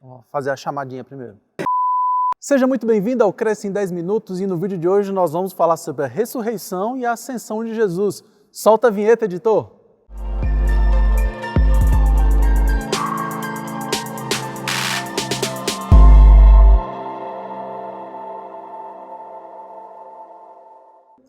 Vou fazer a chamadinha primeiro. Seja muito bem-vindo ao Cresce em 10 Minutos e no vídeo de hoje nós vamos falar sobre a ressurreição e a ascensão de Jesus. Solta a vinheta, editor!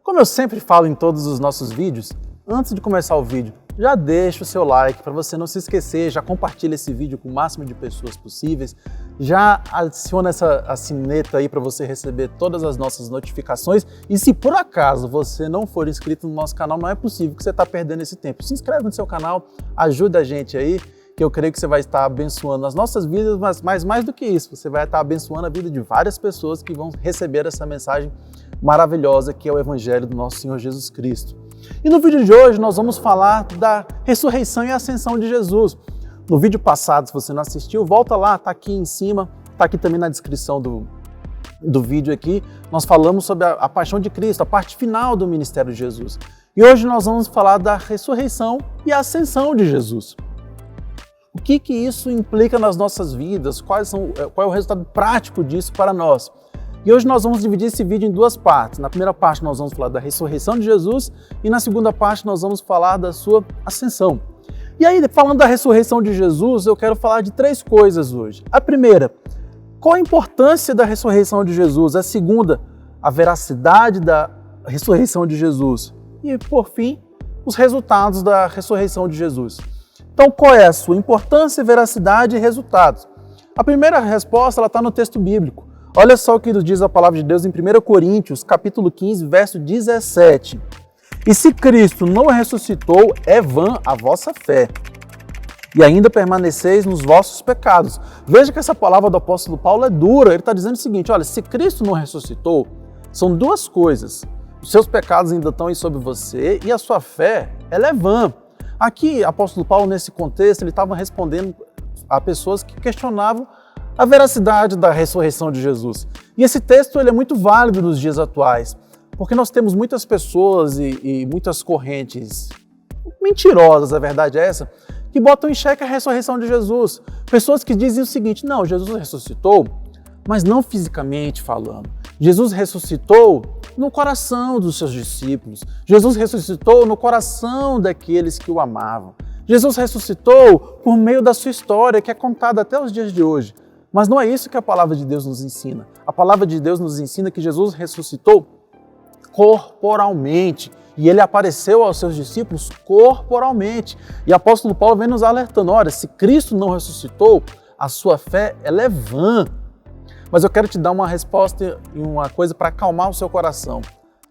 Como eu sempre falo em todos os nossos vídeos, antes de começar o vídeo, já deixa o seu like para você não se esquecer, já compartilha esse vídeo com o máximo de pessoas possíveis, já adiciona essa sineta aí para você receber todas as nossas notificações e se por acaso você não for inscrito no nosso canal, não é possível que você está perdendo esse tempo. Se inscreve no seu canal, ajuda a gente aí, que eu creio que você vai estar abençoando as nossas vidas, mas mais do que isso, você vai estar abençoando a vida de várias pessoas que vão receber essa mensagem maravilhosa que é o Evangelho do nosso Senhor Jesus Cristo. E no vídeo de hoje nós vamos falar da ressurreição e ascensão de Jesus. No vídeo passado, se você não assistiu, volta lá, está aqui em cima, está aqui também na descrição do vídeo aqui. Nós falamos sobre a paixão de Cristo, a parte final do ministério de Jesus. E hoje nós vamos falar da ressurreição e a ascensão de Jesus. O que isso implica nas nossas vidas? Qual é o resultado prático disso para nós? E hoje nós vamos dividir esse vídeo em duas partes. Na primeira parte nós vamos falar da ressurreição de Jesus e na segunda parte nós vamos falar da sua ascensão. E aí, falando da ressurreição de Jesus, eu quero falar de três coisas hoje. A primeira, qual a importância da ressurreição de Jesus? A segunda, a veracidade da ressurreição de Jesus. E, por fim, os resultados da ressurreição de Jesus. Então, qual é a sua importância, veracidade e resultados? A primeira resposta está no texto bíblico. Olha só o que nos diz a palavra de Deus em 1 Coríntios, capítulo 15, verso 17. E se Cristo não ressuscitou, é vã a vossa fé, e ainda permaneceis nos vossos pecados. Veja que essa palavra do apóstolo Paulo é dura. Ele está dizendo o seguinte, olha, se Cristo não ressuscitou, são duas coisas. Os seus pecados ainda estão aí sobre você e a sua fé, ela é vã. Aqui, o apóstolo Paulo, nesse contexto, ele estava respondendo a pessoas que questionavam a veracidade da ressurreição de Jesus. E esse texto ele é muito válido nos dias atuais, porque nós temos muitas pessoas e muitas correntes mentirosas, a verdade é essa, que botam em xeque a ressurreição de Jesus. Pessoas que dizem o seguinte, não, Jesus ressuscitou, mas não fisicamente falando. Jesus ressuscitou no coração dos seus discípulos. Jesus ressuscitou no coração daqueles que o amavam. Jesus ressuscitou por meio da sua história, que é contada até os dias de hoje. Mas não é isso que a palavra de Deus nos ensina. A palavra de Deus nos ensina que Jesus ressuscitou corporalmente. E ele apareceu aos seus discípulos corporalmente. E o apóstolo Paulo vem nos alertando, olha, se Cristo não ressuscitou, a sua fé ela é vã. Mas eu quero te dar uma resposta e uma coisa para acalmar o seu coração.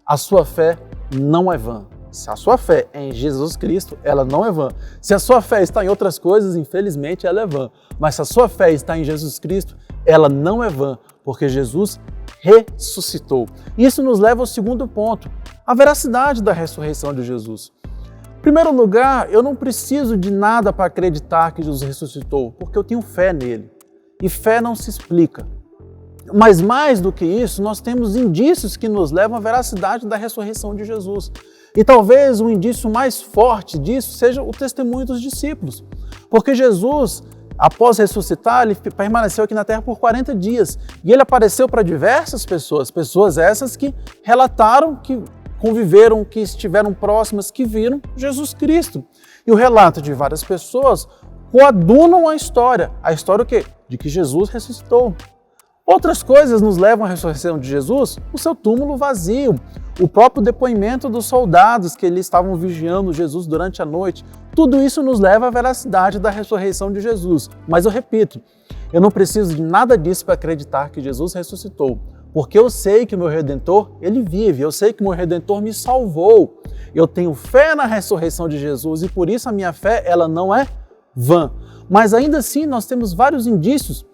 A sua fé não é vã. Se a sua fé é em Jesus Cristo, ela não é vã. Se a sua fé está em outras coisas, infelizmente, ela é vã. Mas se a sua fé está em Jesus Cristo, ela não é vã, porque Jesus ressuscitou. Isso nos leva ao segundo ponto, a veracidade da ressurreição de Jesus. Em primeiro lugar, eu não preciso de nada para acreditar que Jesus ressuscitou, porque eu tenho fé nele. E fé não se explica. Mas mais do que isso, nós temos indícios que nos levam à veracidade da ressurreição de Jesus. E talvez o indício mais forte disso seja o testemunho dos discípulos. Porque Jesus, após ressuscitar, ele permaneceu aqui na terra por 40 dias. E ele apareceu para diversas pessoas, pessoas essas que relataram, que conviveram, que estiveram próximas, que viram Jesus Cristo. E o relato de várias pessoas coadunam a história o quê? De que Jesus ressuscitou. Outras coisas nos levam à ressurreição de Jesus, o seu túmulo vazio, o próprio depoimento dos soldados que eles estavam vigiando Jesus durante a noite. Tudo isso nos leva à veracidade da ressurreição de Jesus. Mas eu repito, eu não preciso de nada disso para acreditar que Jesus ressuscitou, porque eu sei que o meu Redentor, ele vive, eu sei que o meu Redentor me salvou. Eu tenho fé na ressurreição de Jesus e por isso a minha fé ela não é vã. Mas ainda assim nós temos vários indícios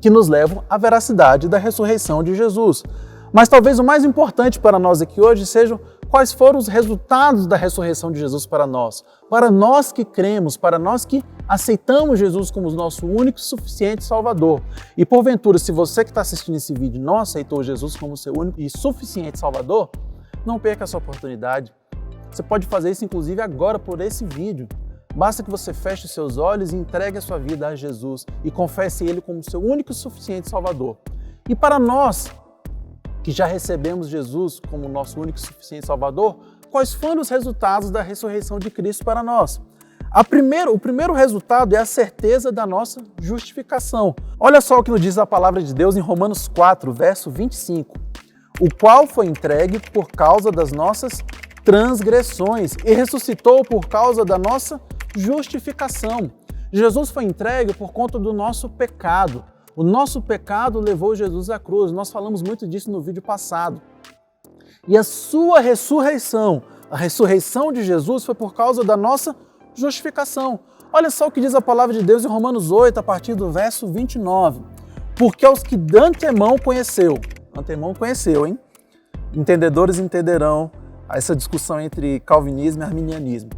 que nos levam à veracidade da ressurreição de Jesus. Mas talvez o mais importante para nós aqui hoje sejam quais foram os resultados da ressurreição de Jesus para nós que cremos, para nós que aceitamos Jesus como o nosso único e suficiente Salvador. E porventura, se você que está assistindo esse vídeo não aceitou Jesus como seu único e suficiente Salvador, não perca essa oportunidade. Você pode fazer isso inclusive agora por esse vídeo. Basta que você feche os seus olhos e entregue a sua vida a Jesus e confesse Ele como seu único e suficiente Salvador. E para nós, que já recebemos Jesus como nosso único e suficiente Salvador, quais foram os resultados da ressurreição de Cristo para nós? O primeiro resultado é a certeza da nossa justificação. Olha só o que nos diz a palavra de Deus em Romanos 4, verso 25. O qual foi entregue por causa das nossas transgressões e ressuscitou por causa da nossa justificação. Jesus foi entregue por conta do nosso pecado. O nosso pecado levou Jesus à cruz. Nós falamos muito disso no vídeo passado. E a sua ressurreição, a ressurreição de Jesus foi por causa da nossa justificação. Olha só o que diz a palavra de Deus em Romanos 8, a partir do verso 29. Porque aos que de antemão conheceu, hein? Entendedores entenderão essa discussão entre calvinismo e arminianismo.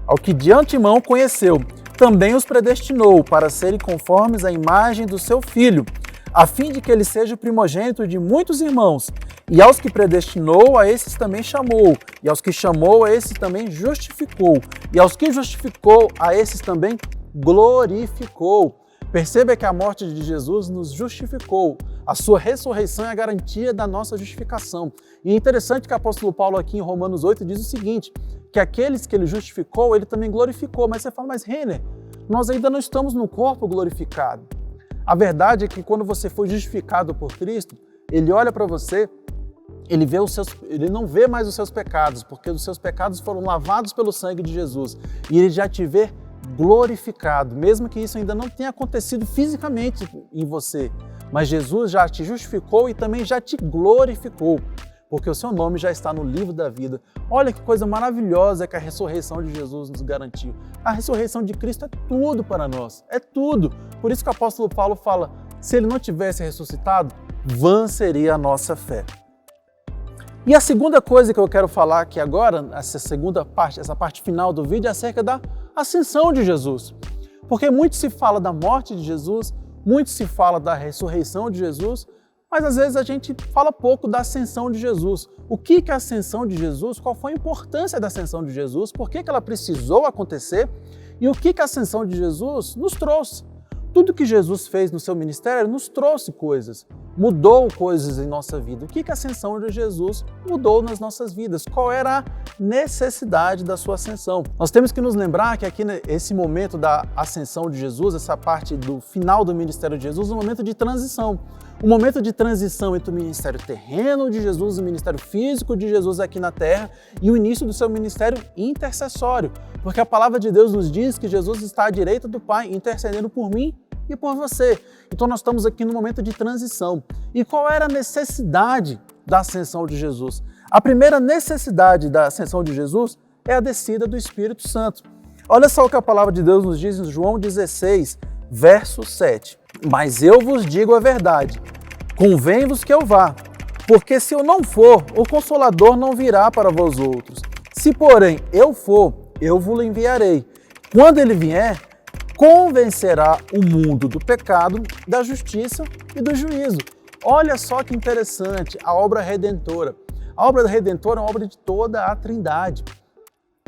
Ao que de antemão conheceu, também os predestinou para serem conformes à imagem do seu Filho, a fim de que ele seja o primogênito de muitos irmãos. E aos que predestinou, a esses também chamou. E aos que chamou, a esses também justificou. E aos que justificou, a esses também glorificou. Perceba que a morte de Jesus nos justificou. A sua ressurreição é a garantia da nossa justificação. E é interessante que o apóstolo Paulo aqui em Romanos 8 diz o seguinte, que aqueles que ele justificou, ele também glorificou. Mas você fala, mas Renner, nós ainda não estamos no corpo glorificado. A verdade é que quando você foi justificado por Cristo, ele olha para você, ele não vê mais os seus pecados, porque os seus pecados foram lavados pelo sangue de Jesus. E ele já te vê glorificado, mesmo que isso ainda não tenha acontecido fisicamente em você. Mas Jesus já te justificou e também já te glorificou, porque o seu nome já está no livro da vida. Olha que coisa maravilhosa que a ressurreição de Jesus nos garantiu. A ressurreição de Cristo é tudo para nós, é tudo. Por isso que o apóstolo Paulo fala, se ele não tivesse ressuscitado, vã seria a nossa fé. E a segunda coisa que eu quero falar aqui agora, essa parte final do vídeo, é acerca da ascensão de Jesus. Porque muito se fala da morte de Jesus, muito se fala da ressurreição de Jesus, mas às vezes a gente fala pouco da ascensão de Jesus. O que é a ascensão de Jesus? Qual foi a importância da ascensão de Jesus? Por que ela precisou acontecer? E o que a ascensão de Jesus nos trouxe? Tudo que Jesus fez no seu ministério nos trouxe coisas, mudou coisas em nossa vida. O que a ascensão de Jesus mudou nas nossas vidas? Qual era a necessidade da sua ascensão? Nós temos que nos lembrar que aqui nesse momento da ascensão de Jesus, essa parte do final do ministério de Jesus, um momento de transição. Um momento de transição entre o ministério terreno de Jesus, o ministério físico de Jesus aqui na terra e o início do seu ministério intercessório. Porque a palavra de Deus nos diz que Jesus está à direita do Pai, intercedendo por mim e por você. Então nós estamos aqui no momento de transição. E qual era a necessidade da ascensão de Jesus? A primeira necessidade da ascensão de Jesus é a descida do Espírito Santo. Olha só o que a palavra de Deus nos diz em João 16, verso 7. Mas eu vos digo a verdade, convém-vos que eu vá, porque se eu não for, o Consolador não virá para vós outros. Se, porém, eu for, eu vos enviarei. Quando ele vier, convencerá o mundo do pecado, da justiça e do juízo. Olha só que interessante, a obra redentora. A obra redentora é uma obra de toda a Trindade.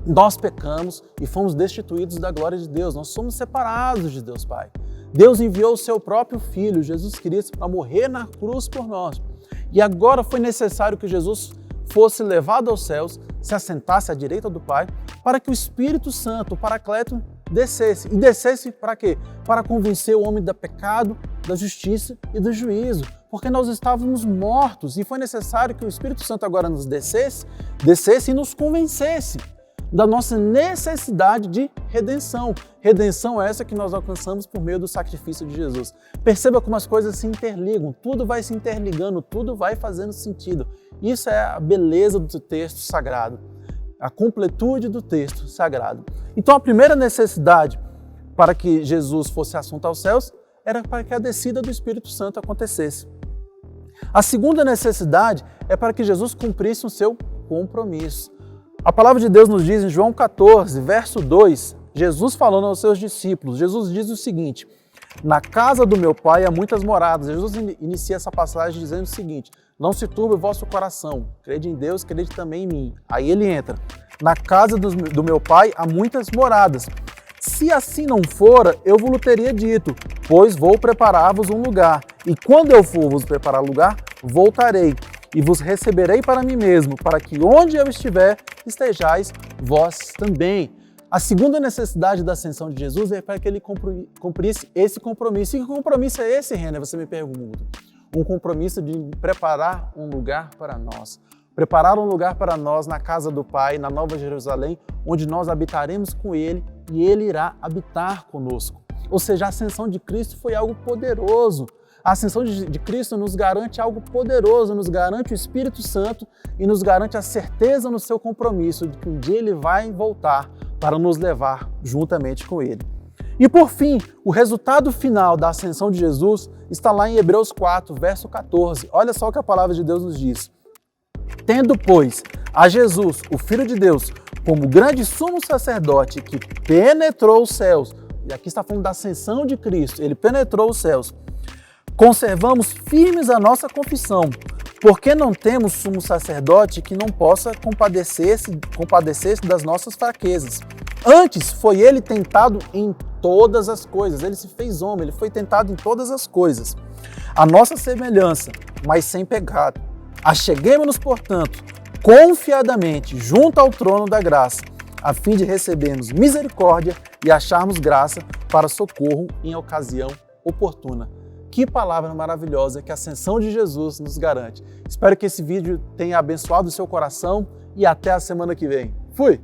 Nós pecamos e fomos destituídos da glória de Deus. Nós somos separados de Deus Pai. Deus enviou o seu próprio Filho, Jesus Cristo, para morrer na cruz por nós. E agora foi necessário que Jesus fosse levado aos céus, se assentasse à direita do Pai, para que o Espírito Santo, o Paracleto, descesse. E descesse para quê? Para convencer o homem do pecado, da justiça e do juízo. Porque nós estávamos mortos e foi necessário que o Espírito Santo agora nos descesse e nos convencesse da nossa necessidade de redenção. Redenção essa que nós alcançamos por meio do sacrifício de Jesus. Perceba como as coisas se interligam, tudo vai se interligando, tudo vai fazendo sentido. Isso é a beleza do texto sagrado, a completude do texto sagrado. Então a primeira necessidade para que Jesus fosse assunto aos céus era para que a descida do Espírito Santo acontecesse. A segunda necessidade é para que Jesus cumprisse o seu compromisso. A palavra de Deus nos diz em João 14, verso 2, Jesus falando aos seus discípulos, Jesus diz o seguinte, na casa do meu Pai há muitas moradas. Jesus inicia essa passagem dizendo o seguinte, não se turbe o vosso coração, crede em Deus, crede também em mim. Aí ele entra, na casa do meu Pai há muitas moradas. Se assim não fora, eu vos teria dito, pois vou preparar-vos um lugar. E quando eu for vos preparar lugar, voltarei e vos receberei para mim mesmo, para que onde eu estiver, estejais vós também. A segunda necessidade da ascensão de Jesus é para que ele cumprisse esse compromisso. E que compromisso é esse, Renner? Você me pergunta. Um compromisso de preparar um lugar para nós. Preparar um lugar para nós na casa do Pai, na Nova Jerusalém, onde nós habitaremos com Ele e Ele irá habitar conosco. Ou seja, a ascensão de Cristo foi algo poderoso. A ascensão de Cristo nos garante algo poderoso, nos garante o Espírito Santo e nos garante a certeza no seu compromisso de que um dia Ele vai voltar para nos levar juntamente com Ele. E por fim, o resultado final da ascensão de Jesus está lá em Hebreus 4, verso 14. Olha só o que a palavra de Deus nos diz. Tendo, pois, a Jesus, o Filho de Deus, como grande sumo sacerdote que penetrou os céus, e aqui está falando da ascensão de Cristo, ele penetrou os céus, conservamos firmes a nossa confissão, porque não temos sumo sacerdote que não possa compadecer-se das nossas fraquezas. Antes foi ele tentado em todas as coisas, ele se fez homem, ele foi tentado em todas as coisas. A nossa semelhança, mas sem pecado. Acheguemo-nos, portanto, confiadamente junto ao trono da graça, a fim de recebermos misericórdia e acharmos graça para socorro em ocasião oportuna. Que palavra maravilhosa que a ascensão de Jesus nos garante. Espero que esse vídeo tenha abençoado o seu coração e até a semana que vem. Fui!